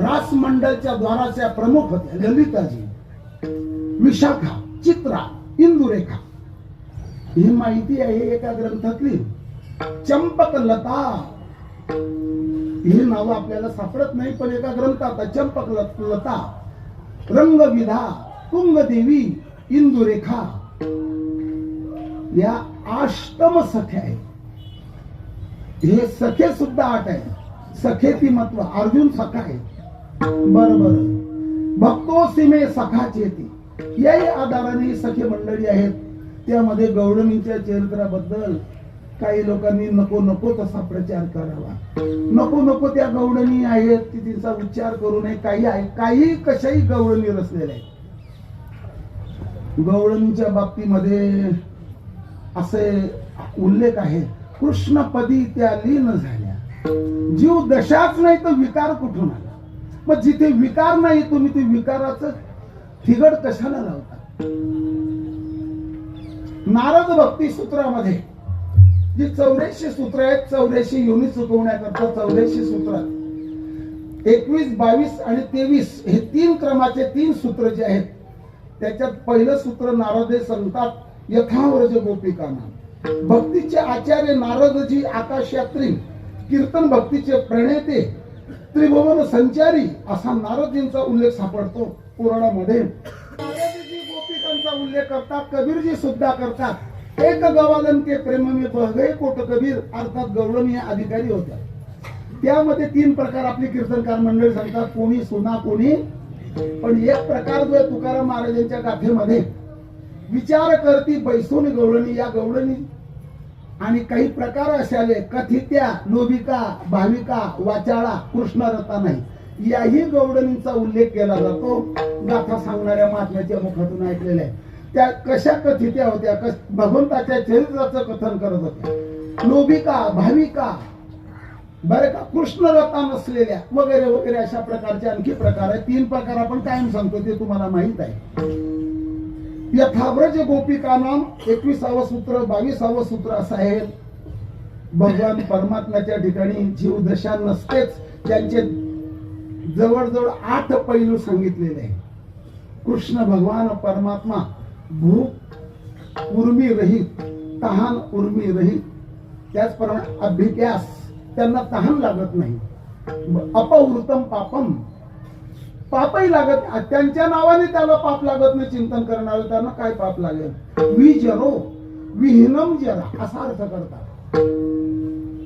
रास मंडळच्या द्वाराच्या प्रमुख होत्या ललिताजी, विशाखा, चित्रा, इंदुरेखा. ही माहिती आहे एका ग्रंथातली. चंपकलता ही नावं आपल्याला सापडत नाही, पण एका ग्रंथात चंपकलता, रंगविधा, तुंगदेवी, इंदुरेखा या अष्टम सख्या आहेत. हे सखे सुद्धा 8 आहे. सखेती महत्व. अर्जुन सखा आहे. बरोबर. भक्तो सीमे सखा चेती याही आधाराने सखे मंडळी आहेत. त्यामध्ये गवळणीच्या चरित्राबद्दल काही लोकांनी नको नको तसा प्रचार करावा. नको नको त्या गवळणी आहेत तिचा उच्चार करू नये. काही आहे, काही कशाही गवळणी रचलेल्या आहेत. गवळणीच्या बाबतीमध्ये असे उल्लेख आहे, कृष्णपदी त्या लीन झाल्या. जीव दशाच नाही तर विकार कुठून आला? मग जिथे विकार नाही तुम्ही ते विकाराचं ठिगड कशाला लावता? नारद भक्ती सूत्रामध्ये जी 84 सूत्र आहेत, 84 युनिट चुकवण्याकरता 84 सूत्रात 21, 22 आणि 23 हे 3 क्रमाचे 3 सूत्र जे आहेत, त्याच्यात पहिलं सूत्र नारदे सांगतात, यथाव्रज गोपिकांना. भक्तीचे आचार्य नारदजी आकाशयात्री, कीर्तन भक्तीचे प्रणेते, त्रिभुवन संचारी असा नारदजींचा उल्लेख सापडतो पुराणामध्ये. नारदजी गोपिकांचा उल्लेख करतात, कबीरजी सुद्धा करतात. एक गवालन के प्रेम में बह गए कोट कबीर, अर्थात गवळणी या अधिकारी होत्या. त्यामध्ये 3 प्रकार आपली कीर्तनकार मंडळी सांगतात, कोणी सुना कोणी. पण एक प्रकार जो आहे तुकाराम महाराजांच्या गाथेमध्ये विचार करती बैसून गवळणी, या गवळणी आणि काही प्रकार असे आले, कथित्या, लोभिका, भाविका, वाचाळा, कृष्णरता नाही, याही गवळणींचा उल्लेख केला जातो. गाथा सांगणाऱ्या महात्म्याच्या मुखातून ऐकलेल्या आहे. त्या कशा कथित्या होत्या? भगवंताच्या चरित्राचं कथन करत होत्या. लोभिका, भाविका, बरे का, कृष्णरता नसलेल्या वगैरे वगैरे अशा प्रकारचे आणखी प्रकार आहेत. 3 प्रकार आपण कायम सांगतो, ते तुम्हाला माहित आहे. यथाव्रज गोपिकानाम 21वं सूत्र, 22वं सूत्र असं आहे, भगवान परमात्म्याच्या ठिकाणी जीव दशा नसतेच. त्यांचे जवळजवळ 8 पैलू सांगितलेले आहे. कृष्ण भगवान परमात्मा भूक उर्मी रहित, तहान उर्मी रहित. त्याचप्रमाणे अभ्युत्यास, त्यांना तहान लागत नाही. अपवृतम पापम, पापही लागत, त्यांच्या नावाने त्याला पाप लागत नाही. चिंतन करणार त्यांना काय पाप लागेल. विजरो विहीनम जरा असा अर्थ करतात.